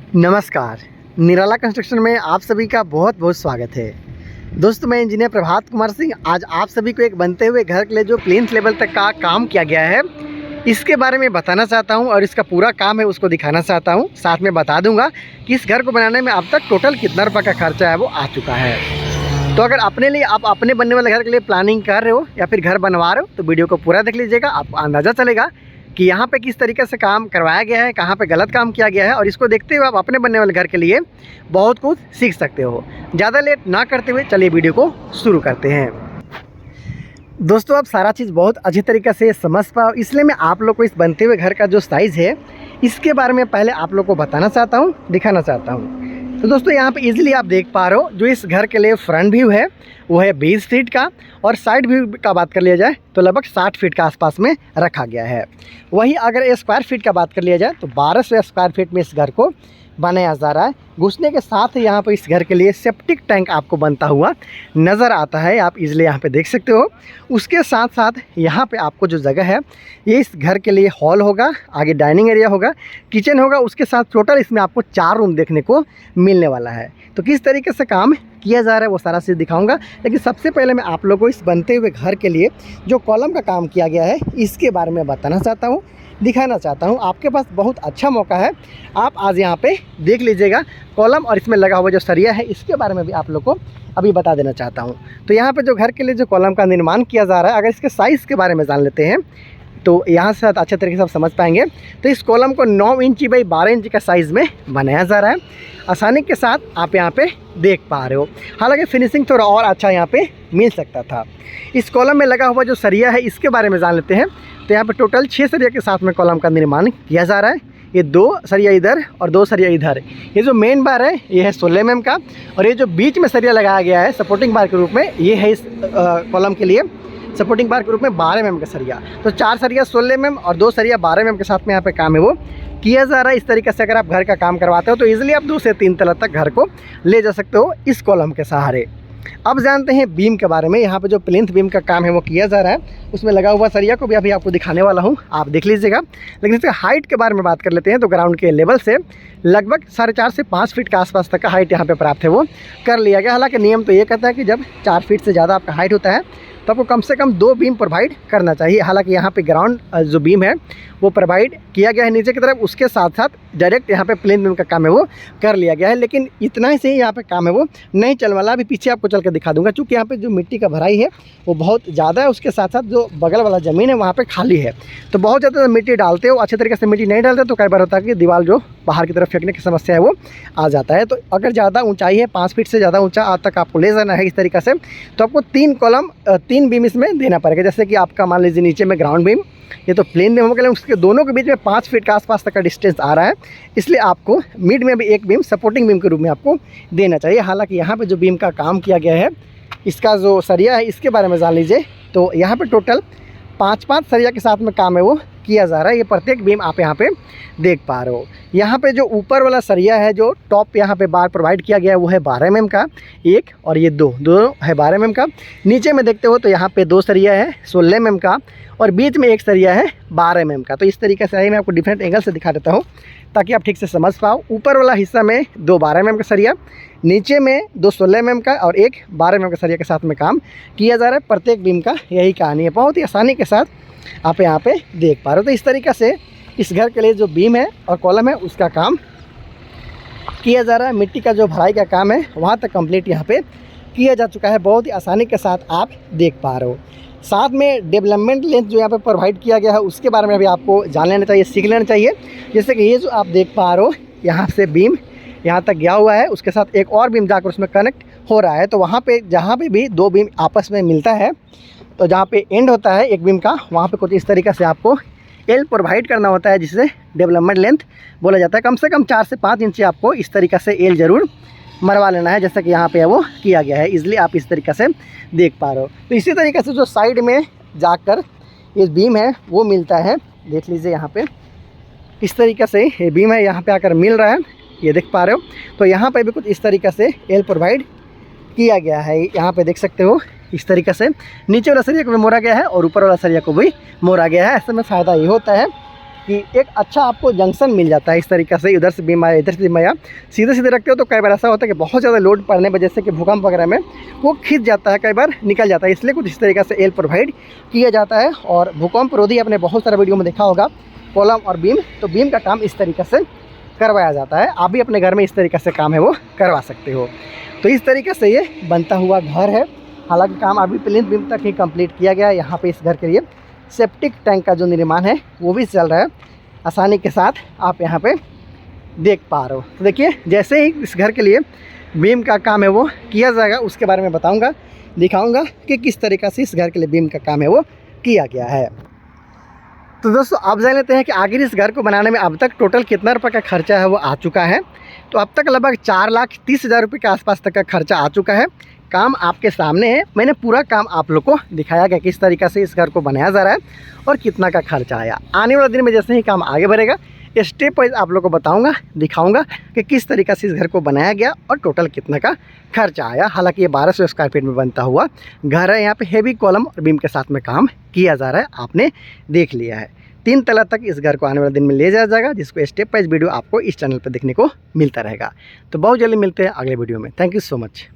नमस्कार। निराला कंस्ट्रक्शन में आप सभी का बहुत बहुत स्वागत है। दोस्तों, मैं इंजीनियर प्रभात कुमार सिंह आज आप सभी को एक बनते हुए घर के लिए जो प्लिंथ लेवल तक का काम किया गया है इसके बारे में बताना चाहता हूं और इसका पूरा काम है उसको दिखाना चाहता हूं। साथ में बता दूंगा कि इस घर को बनाने में अब तक टोटल कितना रुपये का खर्चा है वो आ चुका है। तो अगर अपने लिए आप अपने बनने वाले घर के लिए प्लानिंग कर रहे हो या फिर घर बनवा रहे हो तो वीडियो को पूरा देख लीजिएगा। आपको अंदाज़ा चलेगा कि यहाँ पे किस तरीके से काम करवाया गया है, कहाँ पे गलत काम किया गया है, और इसको देखते हुए आप अपने बनने वाले घर के लिए बहुत कुछ सीख सकते हो। ज़्यादा लेट ना करते हुए चलिए वीडियो को शुरू करते हैं। दोस्तों, आप सारा चीज़ बहुत अच्छी तरीके से समझ पाओ इसलिए मैं आप लोग को इस बनते हुए घर का जो साइज़ है इसके बारे में पहले आप लोग को बताना चाहता हूँ, दिखाना चाहता हूँ। तो दोस्तों, यहाँ पे इजीली आप देख पा रहे हो जो इस घर के लिए फ्रंट व्यू है वो है 20 फीट का, और साइड व्यू का बात कर लिया जाए तो लगभग 60 फीट का आसपास में रखा गया है। वहीं अगर स्क्वायर फीट का बात कर लिया जाए तो 1200 स्क्वायर फीट में इस घर को बनाया जा रहा है। घुसने के साथ ही यहाँ पर इस घर के लिए सेप्टिक टैंक आपको बनता हुआ नज़र आता है, आप इजीली यहाँ पे देख सकते हो। उसके साथ साथ यहाँ पे आपको जो जगह है ये इस घर के लिए हॉल होगा, आगे डाइनिंग एरिया होगा, किचन होगा, उसके साथ टोटल इसमें आपको 4 रूम देखने को मिलने वाला है। तो किस तरीके से काम किया जा रहा है वो सारा चीज़ दिखाऊंगा, लेकिन सबसे पहले मैं आप लोगों को इस बनते हुए घर के लिए जो कॉलम का काम किया गया है इसके बारे में बताना चाहता हूँ, दिखाना चाहता हूँ। आपके पास बहुत अच्छा मौका है, आप आज यहाँ पे देख लीजिएगा कॉलम, और इसमें लगा हुआ जो सरिया है इसके बारे में भी आप लोग को अभी बता देना चाहता हूँ। तो यहाँ पे जो घर के लिए जो कॉलम का निर्माण किया जा रहा है, अगर इसके साइज़ के बारे में जान लेते हैं तो यहाँ से अच्छे तरीके से आप समझ पाएंगे। तो इस कॉलम को 9 इंची बाई 12 इंची का साइज़ में बनाया जा रहा है, आसानी के साथ आप यहाँ पे देख पा रहे हो। हालांकि फिनिशिंग थोड़ा और अच्छा यहाँ पे मिल सकता था। इस कॉलम में लगा हुआ जो सरिया है इसके बारे में जान लेते हैं। तो यहाँ पे टोटल 6 सरिया के साथ में कॉलम का निर्माण किया जा रहा है। ये 2 सरिया इधर और 2 सरिया इधर। ये जो मेन बार है ये है 16 mm का, और ये जो बीच में सरिया लगाया गया है सपोर्टिंग बार के रूप में ये है इस कॉलम के लिए सपोर्टिंग बार के रूप में 12 mm का सरिया। तो 4 सरिया 16 mm और 2 सरिया 12 mm के साथ में यहाँ पे काम है वो किया जा रहा है। इस तरीके से अगर आप घर का काम करवाते हो तो ईजिली आप 2 से 3 तला तक घर को ले जा सकते हो इस कॉलम के सहारे। अब जानते हैं बीम के बारे में। यहाँ पे जो प्लिंथ बीम का काम है वो किया जा रहा है, उसमें लगा हुआ सरिया को भी अभी आपको दिखाने वाला हूँ, आप देख लीजिएगा। लेकिन इसके हाइट के बारे में बात कर लेते हैं तो ग्राउंड के लेवल से लगभग 4.5 से 5 फीट के आसपास तक का हाइट यहाँ पे प्राप्त है वो कर लिया गया। हालांकि नियम तो ये कहता है कि जब 4 फीट से ज़्यादा आपका हाइट होता है तो आपको कम से कम 2 बीम प्रोवाइड करना चाहिए। हालांकि यहाँ पे ग्राउंड जो बीम है वो प्रोवाइड किया गया है नीचे की तरफ, उसके साथ साथ डायरेक्ट यहाँ पे प्लेन बीम का काम है वो कर लिया गया है। लेकिन इतना ही से यहाँ पे काम है वो नहीं चलने वाला, अभी पीछे आपको चल कर दिखा दूंगा। क्योंकि यहाँ पे जो मिट्टी का भराई है वो बहुत ज़्यादा है, उसके साथ साथ जो बगल वाला ज़मीन है वहाँ पर खाली है। तो बहुत ज़्यादा मिट्टी डालते हो, अच्छे तरीके से मिट्टी नहीं डालते तो कई बार होता है कि दीवार जो बाहर की तरफ फेंकने की समस्या है वो आ जाता है। तो अगर ज़्यादा ऊँचाई है 5 फीट से ज़्यादा ऊँचा आज तक आपको ले जाना है इस तरीके से, तो आपको 3 कॉलम 3 बीम इसमें देना पड़ेगा। जैसे कि आपका मान लीजिए नीचे में ग्राउंड बीम, ये तो प्लेन बीम हो गया, उसके दोनों के बीच में 5 फीट के आसपास तक का डिस्टेंस आ रहा है, इसलिए आपको मिड में भी एक बीम सपोर्टिंग बीम के रूप में आपको देना चाहिए। हालांकि यहाँ पे जो बीम का काम किया गया है इसका जो सरिया है इसके बारे में जान लीजिए। तो यहाँ पे टोटल 5-5 सरिया के साथ में काम है वो किया जा रहा है। ये प्रत्येक बीम आप यहाँ पे देख पा रहे हो। यहाँ पे जो ऊपर वाला सरिया है जो टॉप यहाँ पे बार प्रोवाइड किया गया है वो है 12 mm का एक, और ये दो है 12 mm का। नीचे में देखते हो तो यहाँ पे 2 सरिया है 16 mm का, और बीच में एक सरिया है 12 mm का। तो इस तरीके से मैं आपको डिफरेंट एंगल से दिखा देता हूँ ताकि आप ठीक से समझ पाओ। ऊपर वाला हिस्सा में 2 12 mm का सरिया, नीचे में 2 16 mm का और एक 12 mm का सरिया के साथ में काम किया जा रहा है। प्रत्येक बीम का यही कहानी है, बहुत ही आसानी के साथ आप यहाँ पे देख पा रहे हो। तो इस तरीके से इस घर के लिए जो बीम है और कॉलम है उसका काम किया जा रहा है। मिट्टी का जो भराई का काम है वहाँ तक कंप्लीट यहाँ पे किया जा चुका है, बहुत ही आसानी के साथ आप देख पा रहे हो। साथ में डेवलपमेंट लेंथ जो यहाँ पे प्रोवाइड किया गया है उसके बारे में भी आपको जान लेना चाहिए, सीख लेना चाहिए। जैसे कि ये जो आप देख पा रहे हो यहाँ से बीम यहाँ तक गया हुआ है, उसके साथ एक और बीम जाकर उसमें कनेक्ट हो रहा है। तो वहाँ पे जहाँ पे भी 2 बीम आपस में मिलता है तो जहाँ पे एंड होता है एक बीम का वहाँ पे कुछ इस तरीके से आपको एल प्रोवाइड करना होता है, जिसे डेवलपमेंट लेंथ बोला जाता है। कम से कम 4 से 5 इंच आपको इस तरीके से एल ज़रूर मरवा लेना है, जैसे कि यहाँ पे वो किया गया है। इसलिए आप इस तरीके से देख पा रहे हो। तो इसी तरीके से जो साइड में जाकर ये बीम है वो मिलता है, देख लीजिए यहाँ पे इस तरीके से ये बीम है यहाँ पे आकर मिल रहा है, ये देख पा रहे हो। तो यहाँ पे भी कुछ इस तरीके से एल प्रोवाइड किया गया है, यहाँ पे देख सकते हो इस तरीके से। नीचे वाला सरिया को भी मोड़ा गया है और ऊपर वाला सरिया को भी मोड़ा गया है। ऐसे में फ़ायदा ये होता है कि एक अच्छा आपको जंक्शन मिल जाता है इस तरीक़े से। इधर से बीम आया, इधर से बीम आया, सीधे सीधे रखते हो तो कई बार ऐसा होता है कि बहुत ज़्यादा लोड पड़ने वजह से कि भूकंप वगैरह में वो खिंच जाता है, कई बार निकल जाता है। इसलिए कुछ इस तरीक़े से एल प्रोवाइड किया जाता है। और भूकंप रोधी आपने बहुत सारे वीडियो में देखा होगा, कॉलम और बीम, तो बीम का काम इस तरीक़े से करवाया जाता है। आप भी अपने घर में इस तरीक़े से काम है वो करवा सकते हो। तो इस तरीक़े से ये बनता हुआ घर है। हालांकि काम अभी प्लिंथ बीम तक ही कंप्लीट किया गया है। यहाँ पे इस घर के लिए सेप्टिक टैंक का जो निर्माण है वो भी चल रहा है, आसानी के साथ आप यहाँ पे देख पा रहे हो। तो देखिए, जैसे ही इस घर के लिए बीम का काम है वो किया जाएगा, उसके बारे में बताऊँगा, दिखाऊँगा कि किस तरीक़े से इस घर के लिए बीम का काम है वो किया गया है। तो दोस्तों, आप जान लेते हैं कि आखिर इस घर को बनाने में अब तक टोटल कितना रुपये का खर्चा है वो आ चुका है। तो अब तक लगभग 4,30,000 रुपये के आसपास तक का खर्चा आ चुका है। काम आपके सामने है, मैंने पूरा काम आप लोग को दिखाया गया किस तरीक़े से इस घर को बनाया जा रहा है और कितना का खर्चा आया। आने वाले दिन में जैसे ही काम आगे बढ़ेगा, स्टेप वाइज आप लोग को बताऊंगा, दिखाऊंगा कि किस तरीक़े से इस घर को बनाया गया और टोटल कितना का खर्चा आया। हालांकि ये 1200 स्क्वायर फीट में बनता हुआ घर है। यहाँ पे हेवी कॉलम और बीम के साथ में काम किया जा रहा है, आपने देख लिया है। 3 तला तक इस घर को आने वाले दिन में ले जाया जाएगा, जिसको स्टेप वाइज वीडियो आपको इस चैनल पर देखने को मिलता रहेगा। तो बहुत जल्दी मिलते हैं अगले वीडियो में। Thank you so much.